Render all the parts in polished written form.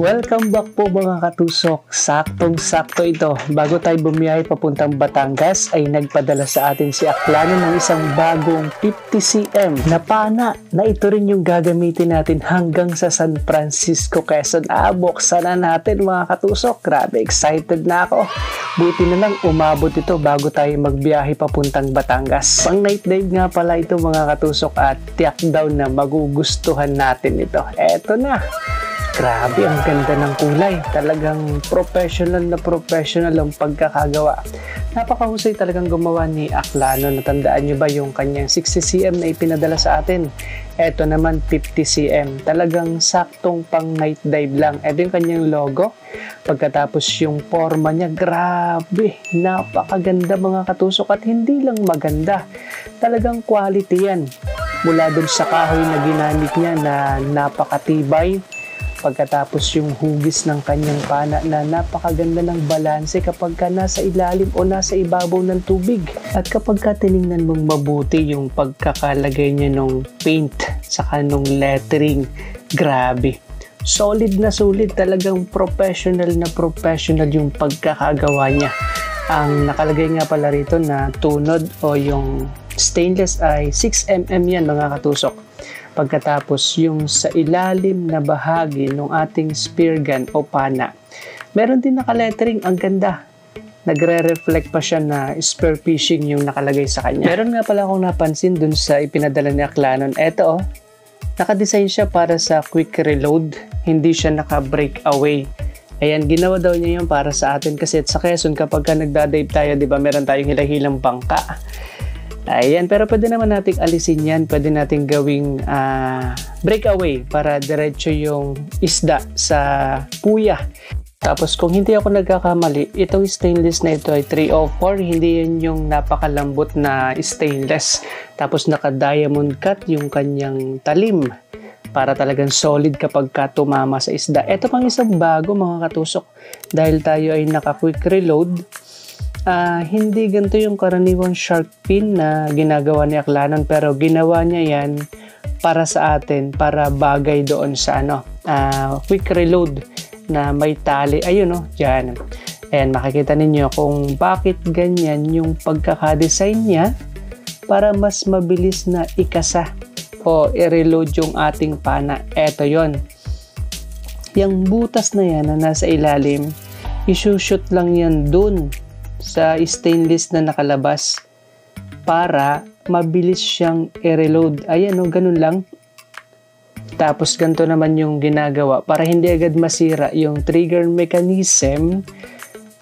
Welcome back po mga katusok. Saktong-sakto ito. Bago tayo bumiyahe papuntang Batangas ay nagpadala sa atin si Aklano ng isang bagong 50cm na pana na ito rin yung gagamitin natin hanggang sa San Francisco, Quezon. Buksan na natin mga katusok. Grabe, excited na ako. Buti na lang umabot ito bago tayo magbiyahe papuntang Batangas. Pang night dive nga pala ito mga katusok at tiyak daw na magugustuhan natin ito. Eto na. Grabe, ang ganda ng kulay. Talagang professional ang pagkakagawa. Napakahusay talagang gumawa ni Aklano. Natandaan nyo ba yung kanyang 60cm na ipinadala sa atin? Ito naman 50cm. Talagang saktong pang night dive lang. Ito yung kanyang logo. Pagkatapos yung forma niya, grabe. Napakaganda mga katusok at hindi lang maganda. Talagang quality yan. Mula dun sa kahoy na ginamit niya na napakatibay. Pagkatapos yung hugis ng kanyang pana na napakaganda ng balanse kapag ka nasa ilalim o nasa ibabaw ng tubig. At kapag ka tinignan mong mabuti yung pagkakalagay niya ng paint saka nung lettering, grabe. Solid na solid, talagang professional yung pagkakagawa niya. Ang nakalagay nga pala rito na tunod o yung stainless ay 6mm yan mga katusok. Pagkatapos yung sa ilalim na bahagi ng ating spear gun o pana, meron din nakalettering, ang ganda. Nagre-reflect pa siya na spear fishing yung nakalagay sa kanya. Meron nga pala akong napansin dun sa ipinadala ni Aklano. Eto nakadesign siya para sa quick reload, hindi siya naka-breakaway. Ayan, ginawa daw niya yun para sa atin kasi sa Quezon kapag ka nagdadive tayo, di ba, meron tayong hilang bangka. Ayan, pero pwede naman nating alisin yan. Pwede nating gawing breakaway para diretso yung isda sa puya. Tapos kung hindi ako nagkakamali, itong stainless na ito ay 304. Hindi yun yung napakalambot na stainless. Tapos naka-diamond cut yung kanyang talim para talagang solid kapag ka tumama sa isda. Ito pang isang bago mga katusok. Dahil tayo ay naka-quick reload, hindi ganito yung karaniwang shark fin na ginagawa ni Aklano, pero ginawa niya yan para sa atin, para bagay doon sa quick reload na may tali. Ayun dyan. Ayan, makikita ninyo kung bakit ganyan yung pagkakadesign niya para mas mabilis na ikasa o i-reload yung ating pana. Eto yon. Yung butas na yan na nasa ilalim, isushoot lang yan dun sa stainless na nakalabas para mabilis siyang i-reload. Ayan ganun lang. Tapos ganito naman yung ginagawa para hindi agad masira yung trigger mechanism.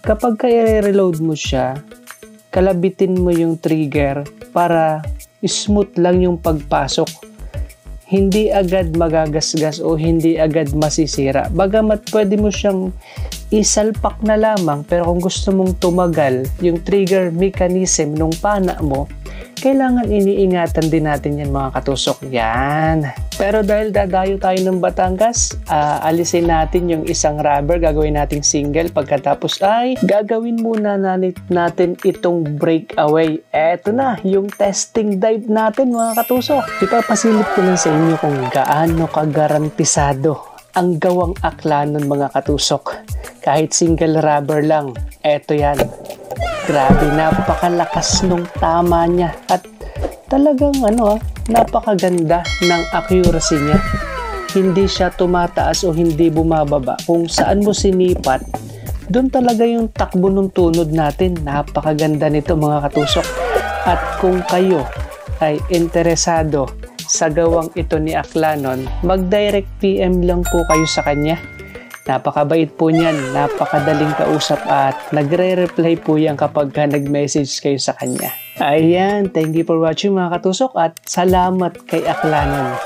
Kapag i-reload mo siya, kalabitin mo yung trigger para smooth lang yung pagpasok. Hindi agad magagasgas o hindi agad masisira. Bagamat pwede mo siyang isalpak na lamang, pero kung gusto mong tumagal yung trigger mechanism nung pana mo, kailangan iniingatan din natin yan mga katusok. Yan. Pero dahil dadayo tayo ng Batangas, alisin natin yung isang rubber, gagawin nating single. Pagkatapos ay gagawin muna natin itong breakaway. Eto na, yung testing dive natin mga katusok. Ipapasilip ko lang sa inyo kung gaano kagarantisado ang gawang Aklano mga katusok. Kahit single rubber lang, eto yan. Grabe, napakalakas nung tama niya. At talagang napakaganda ng accuracy niya. Hindi siya tumataas o hindi bumababa. Kung saan mo sinipat, doon talaga yung takbo ng tunod natin. Napakaganda nito mga katusok. At kung kayo ay interesado sa gawang ito ni Aklano, mag-direct PM lang po kayo sa kanya. Napakabait po niyan, napakadaling kausap at nagre-reply po yan kapag nag-message kayo sa kanya. Ayan, thank you for watching mga katusok at salamat kay Aklano.